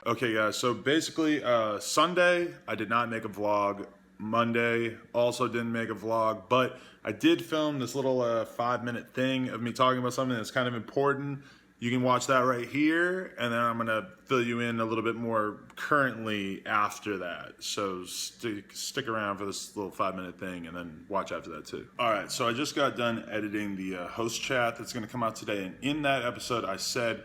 Okay, guys, so basically, Sunday, I did not make a vlog. Monday, also didn't make a vlog, but I did film this little 5-minute thing of me talking about something that's kind of important. You can watch that right here, and then I'm gonna fill you in a little bit more currently after that. So stick around for this little 5-minute thing, and then watch after that too. All right, so I just got done editing the host chat that's gonna come out today, and in that episode, I said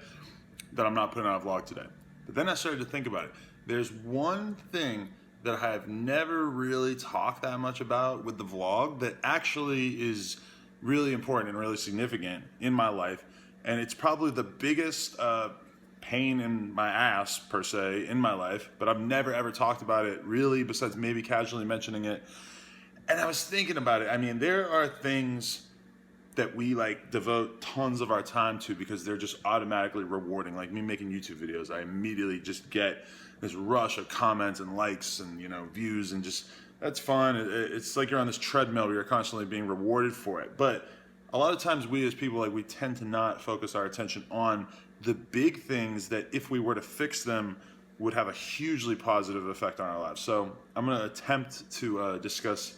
that I'm not putting out a vlog today. But then I started to think about it. There's one thing that I have never really talked that much about with the vlog that actually is really important and really significant in my life. And it's probably the biggest pain in my ass, per se, in my life. But I've never ever talked about it really, besides maybe casually mentioning it. And I was thinking about it. I mean, there are things that we like devote tons of our time to because they're just automatically rewarding. Like me making YouTube videos, I immediately just get this rush of comments and likes and views, and just that's fun. It's like you're on this treadmill where you're constantly being rewarded for it. But a lot of times we as people, like, we tend to not focus our attention on the big things that if we were to fix them would have a hugely positive effect on our lives. So I'm going to attempt to discuss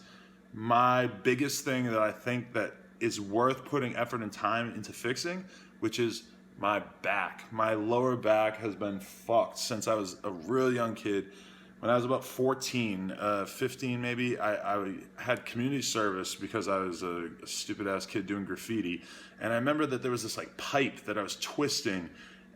my biggest thing that I think that is worth putting effort and time into fixing, which is my back. My lower back has been fucked since I was a real young kid. When I was about 14, 15 maybe, I had community service because I was a stupid ass kid doing graffiti. And I remember that there was this like pipe that I was twisting,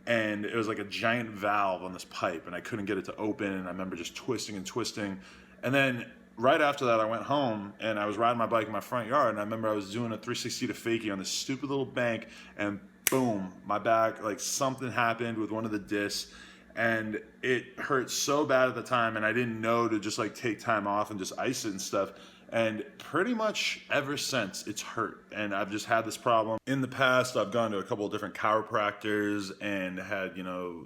and it was like a giant valve on this pipe, and I couldn't get it to open. And I remember just twisting and twisting. And then right after that, I went home and I was riding my bike in my front yard, and I remember I was doing a 360 to fakie on this stupid little bank, and boom, my back, like something happened with one of the discs, and it hurt so bad at the time, and I didn't know to just like take time off and just ice it and stuff. And pretty much ever since, it's hurt, and I've just had this problem. In the past, I've gone to a couple of different chiropractors and had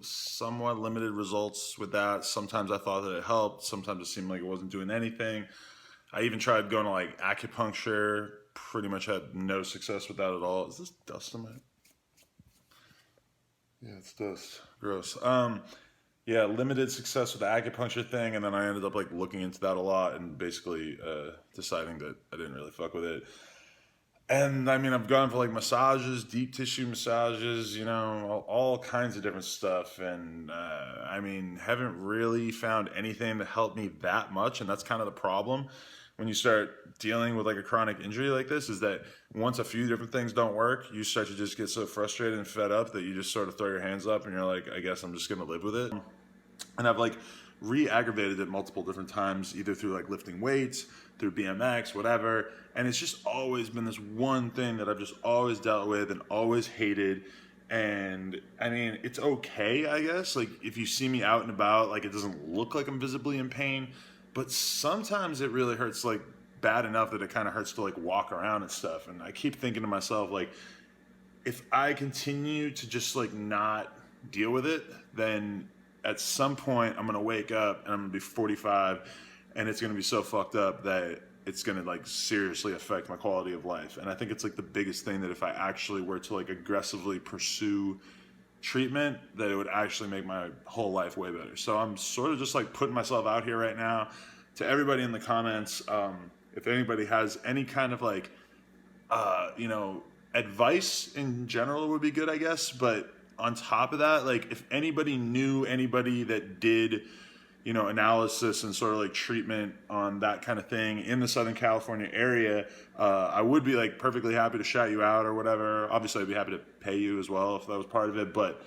somewhat limited results with that. Sometimes I thought that it helped, sometimes it seemed like it wasn't doing anything. I even tried going to like acupuncture, pretty much had no success with that at all. Is this dust on my... Yeah, it's dust. Gross. Yeah, limited success with the acupuncture thing, and then I ended up like looking into that a lot and basically deciding that I didn't really fuck with it. And I mean, I've gone for like massages, deep tissue massages, all kinds of different stuff. And I mean, haven't really found anything to help me that much. And that's kind of the problem when you start dealing with like a chronic injury like this, is that once a few different things don't work, you start to just get so frustrated and fed up that you just sort of throw your hands up and you're like, I guess I'm just going to live with it. And I've like re-aggravated it multiple different times, either through like lifting weights, through BMX, whatever. And it's just always been this one thing that I've just always dealt with and always hated. And I mean, it's okay, I guess. Like if you see me out and about, like it doesn't look like I'm visibly in pain, but sometimes it really hurts like bad enough that it kind of hurts to like walk around and stuff. And I keep thinking to myself, like, if I continue to just like not deal with it, then at some point I'm gonna wake up and I'm gonna be 45, and it's gonna be so fucked up that it's gonna like seriously affect my quality of life. And I think it's like the biggest thing, that if I actually were to like aggressively pursue treatment, that it would actually make my whole life way better. So I'm sort of just like putting myself out here right now to everybody in the comments. If anybody has any kind of like advice in general would be good, I guess. But on top of that, like if anybody knew anybody that did analysis and sort of like treatment on that kind of thing in the Southern California area, I would be like perfectly happy to shout you out or whatever. Obviously I'd be happy to pay you as well if that was part of it. But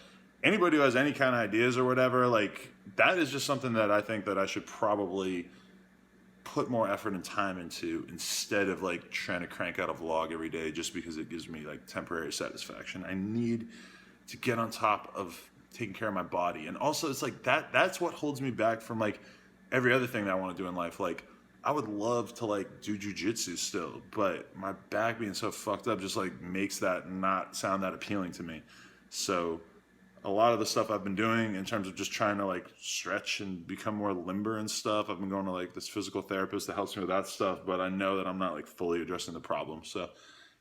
anybody who has any kind of ideas or whatever, like that is just something that I think that I should probably put more effort and time into, instead of like trying to crank out a vlog every day just because it gives me like temporary satisfaction. I need to get on top of taking care of my body. And also it's like that's what holds me back from like every other thing that I want to do in life. Like I would love to like do jujitsu still, but my back being so fucked up just like makes that not sound that appealing to me. So a lot of the stuff I've been doing in terms of just trying to like stretch and become more limber and stuff, I've been going to like this physical therapist that helps me with that stuff, but I know that I'm not like fully addressing the problem. So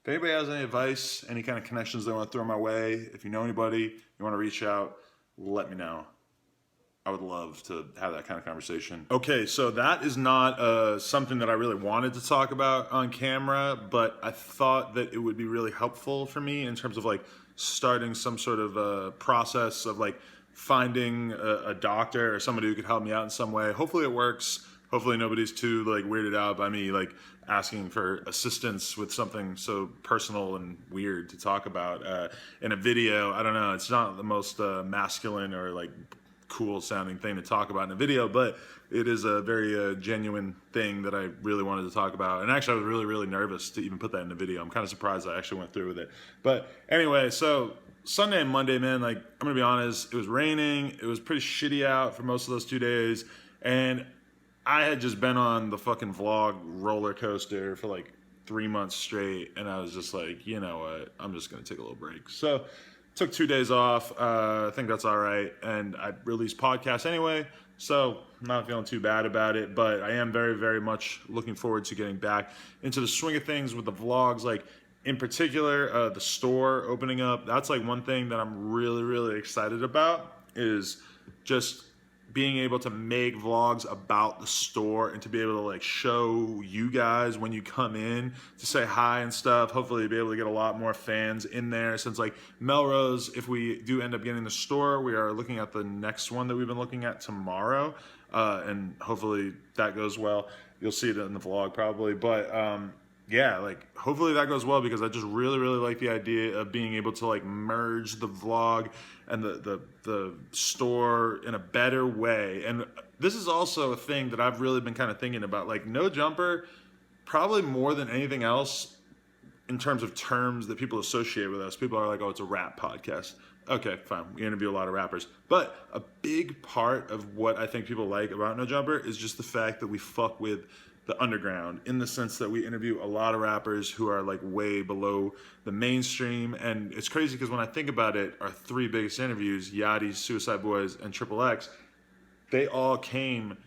if anybody has any advice, any kind of connections they want to throw my way, if you know anybody, you want to reach out, let me know. I would love to have that kind of conversation. Okay, so that is not something that I really wanted to talk about on camera, but I thought that it would be really helpful for me in terms of like starting some sort of process of like finding a doctor or somebody who could help me out in some way. Hopefully it works. Hopefully nobody's too like weirded out by me like asking for assistance with something so personal and weird to talk about in a video. I don't know. It's not the most masculine or like cool sounding thing to talk about in a video, but it is a very genuine thing that I really wanted to talk about. And actually I was really, really nervous to even put that in the video. I'm kind of surprised I actually went through with it. But anyway, so Sunday and Monday, man, like I'm gonna be honest, it was raining. It was pretty shitty out for most of those 2 days. And I had just been on the fucking vlog roller coaster for like 3 months straight. And I was just like, you know what, I'm just gonna take a little break. So took 2 days off. I think that's all right. And I released podcasts anyway, so I'm not feeling too bad about it. But I am very, very much looking forward to getting back into the swing of things with the vlogs. Like in particular, the store opening up. That's like one thing that I'm really, really excited about is just being able to make vlogs about the store and to be able to like show you guys when you come in to say hi and stuff. Hopefully be able to get a lot more fans in there, since like Melrose, if we do end up getting the store, we are looking at the next one that we've been looking at tomorrow, and hopefully that goes well. You'll see it in the vlog probably, but yeah, like hopefully that goes well, because I just really, really like the idea of being able to like merge the vlog and the store in a better way. And this is also a thing that I've really been kind of thinking about, like No Jumper, probably more than anything else in terms of terms that people associate with us. People are like, oh, it's a rap podcast. Okay, fine. We interview a lot of rappers. But a big part of what I think people like about No Jumper is just the fact that we fuck with the underground, in the sense that we interview a lot of rappers who are like way below the mainstream. And it's crazy because when I think about it, our 3 biggest interviews, Yachty, Suicide Boys, and Triple X, they all came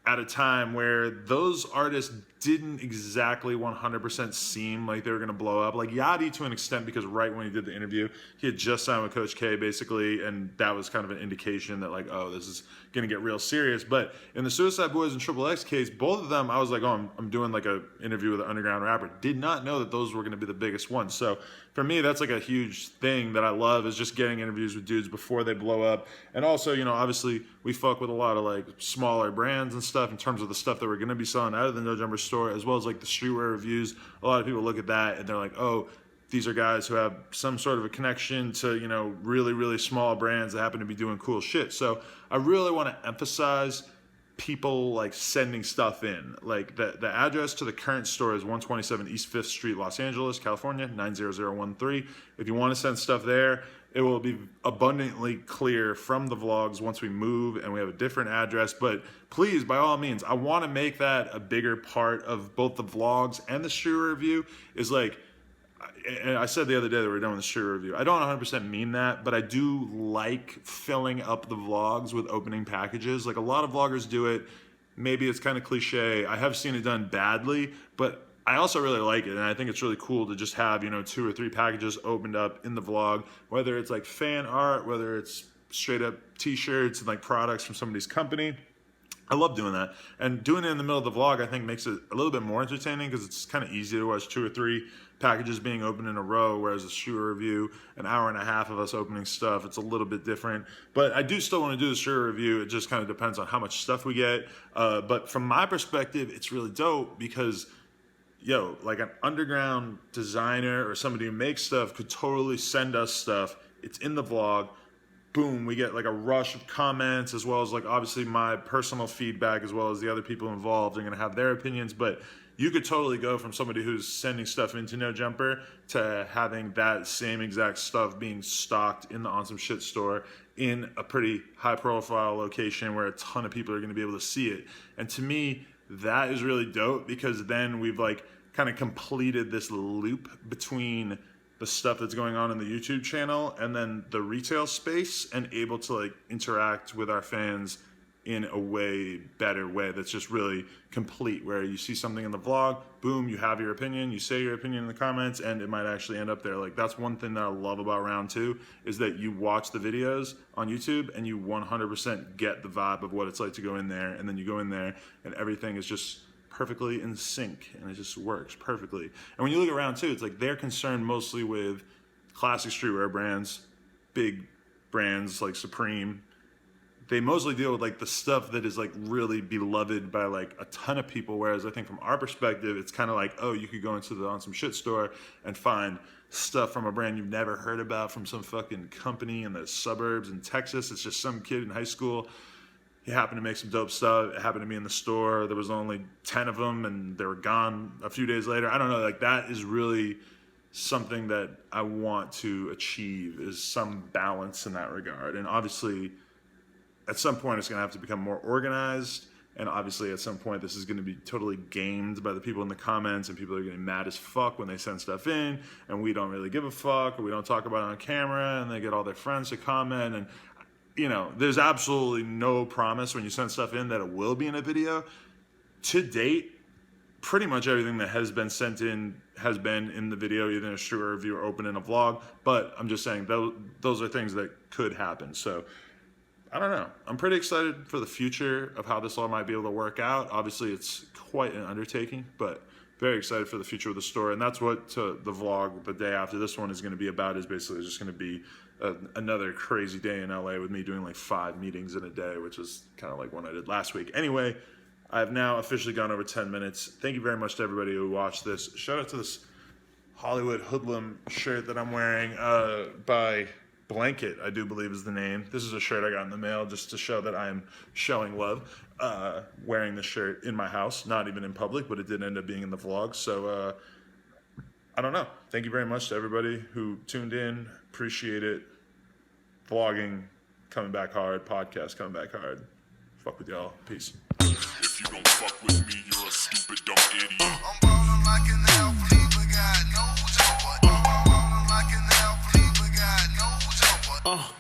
at a time where those artists didn't exactly 100% seem like they were going to blow up. Like Yachty to an extent, because right when he did the interview, he had just signed with Coach K basically, and that was kind of an indication that like, oh, this is going to get real serious. But in the Suicide Boys and Triple X case, both of them, I was like, oh, I'm doing like a interview with an underground rapper. Did not know that those were going to be the biggest ones. So for me, that's like a huge thing that I love, is just getting interviews with dudes before they blow up. And also, you know, obviously we fuck with a lot of like smaller brands and stuff in terms of the stuff that we're going to be selling out of the No Jumper store, as well as like the streetwear reviews. A lot of people look at that and they're like, oh, these are guys who have some sort of a connection to, you know, really, really small brands that happen to be doing cool shit. So I really want to emphasize people like sending stuff in. Like the address to the current store is 127 East 5th Street, Los Angeles, California, 90013. If you want to send stuff there, it will be abundantly clear from the vlogs once we move and we have a different address. But please, by all means, I want to make that a bigger part of both the vlogs and the street review. Is like, and I said the other day that we're done with the street review. I don't 100% mean that, but I do like filling up the vlogs with opening packages. Like a lot of vloggers do it. Maybe it's kind of cliche. I have seen it done badly, but I also really like it, and I think it's really cool to just have, you know, 2 or 3 packages opened up in the vlog, whether it's like fan art, whether it's straight up t-shirts and like products from somebody's company. I love doing that, and doing it in the middle of the vlog I think makes it a little bit more entertaining, because it's kind of easy to watch 2 or 3 packages being opened in a row, whereas a street review, an hour and a half of us opening stuff, it's a little bit different. But I do still want to do the street review. It just kind of depends on how much stuff we get. But from my perspective, it's really dope because, yo, like an underground designer or somebody who makes stuff could totally send us stuff. It's in the vlog. Boom, we get like a rush of comments, as well as like obviously my personal feedback, as well as the other people involved are going to have their opinions. But you could totally go from somebody who's sending stuff into No Jumper to having that same exact stuff being stocked in the On Some Shit store in a pretty high profile location where a ton of people are going to be able to see it. And to me, that is really dope, because then we've like kind of completed this loop between the stuff that's going on in the YouTube channel and then the retail space, and able to like interact with our fans in a way better way that's just really complete, where you see something in the vlog, boom, you have your opinion, you say your opinion in the comments, and it might actually end up there. Like, that's one thing that I love about round two, is that you watch the videos on YouTube and you 100% get the vibe of what it's like to go in there, and then you go in there and everything is just perfectly in sync and it just works perfectly. And when you look at round two, it's like they're concerned mostly with classic streetwear brands, big brands like Supreme. They mostly deal with like the stuff that is like really beloved by like a ton of people, whereas I think from our perspective, it's kind of like, oh, you could go into the On Some Shit store and find stuff from a brand you've never heard about from some fucking company in the suburbs in Texas. It's just some kid in high school. He happened to make some dope stuff. It happened to be in the store. There was only 10 of them and they were gone a few days later. I don't know, like that is really something that I want to achieve, is some balance in that regard. And obviously, at some point, it's going to have to become more organized. And obviously, at some point, this is going to be totally gamed by the people in the comments, and people are getting mad as fuck when they send stuff in, and we don't really give a fuck, or we don't talk about it on camera, and they get all their friends to comment. And, you know, there's absolutely no promise when you send stuff in that it will be in a video. To date, pretty much everything that has been sent in has been in the video, either in a streetwear review or open in a vlog. But I'm just saying, those are things that could happen. So, I don't know. I'm pretty excited for the future of how this all might be able to work out. Obviously, it's quite an undertaking, but very excited for the future of the store. And that's what the vlog the day after this one is going to be about, is basically just going to be another crazy day in LA with me doing like 5 meetings in a day, which is kind of like one I did last week. Anyway, I have now officially gone over 10 minutes. Thank you very much to everybody who watched this. Shout out to this Hollywood Hoodlum shirt that I'm wearing by Blanket, I do believe is the name. This is a shirt I got in the mail just to show that I am showing love, wearing this shirt in my house, not even in public, but it did end up being in the vlog. So, I don't know. Thank you very much to everybody who tuned in. Appreciate it. Vlogging coming back hard. Podcast coming back hard. Fuck with y'all. Peace. If you don't fuck with me, you're a stupid dumb idiot. I'm ballin' like an athlete, but got no jumper. I'm ballin' like an athlete, but got no jumper.